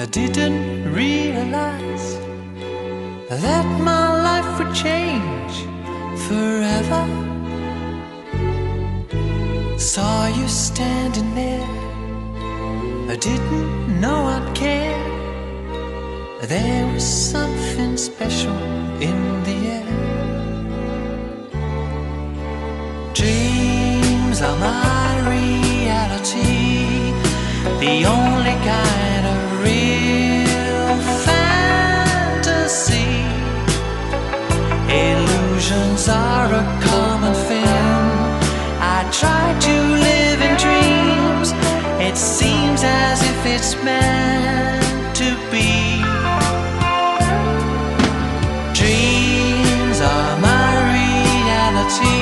I didn't realize that my life would change forever. Saw you standing there, I didn't know I'd care. There was something special in the air. Dreams are my reality, the only kind of real fantasy. Illusions are a common thing. I try to live in dreams. It seems as if it's meant to be. Dreams are my reality,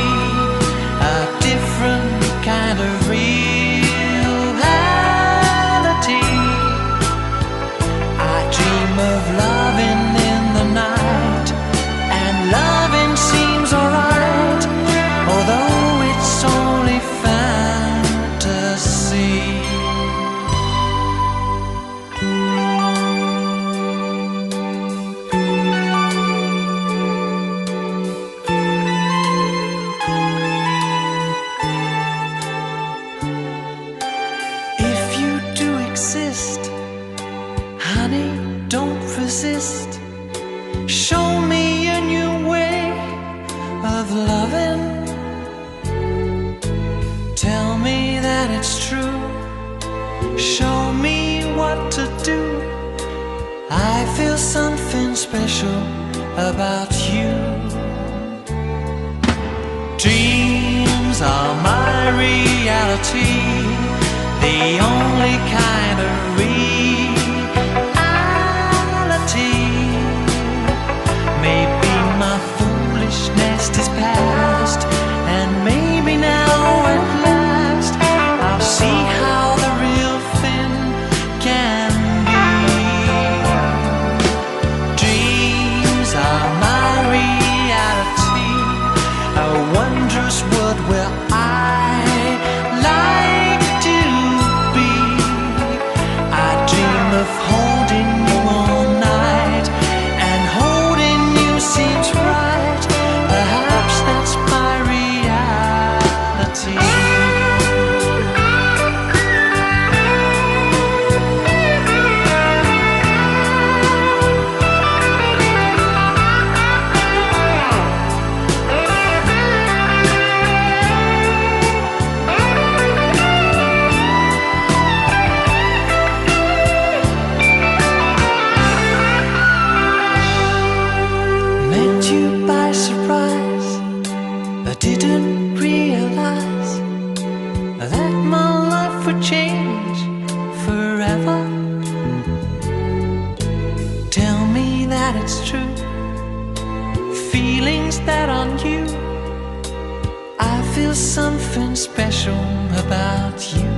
a different kind of reality. I dream of loving in the night, and loving seems alright, although it's only fantasy. If you do exist, honey, don't resist. Show me a new way of loving. Tell me that it's true. Show me what to do. I feel something special about you. Dreams are my reality, the only kind of reality. Maybe my foolishness is past, and maybe now at last I'll see how the real thing can be. Dreams are my reality, a wondrous world where I like to be. I dream of holding you all night, and holding you seems right. Perhaps that's my reality. Met you by surprise, but didn't realize that my life would change forever. Tell me that it's true, feelings that are new. I feel something special about you.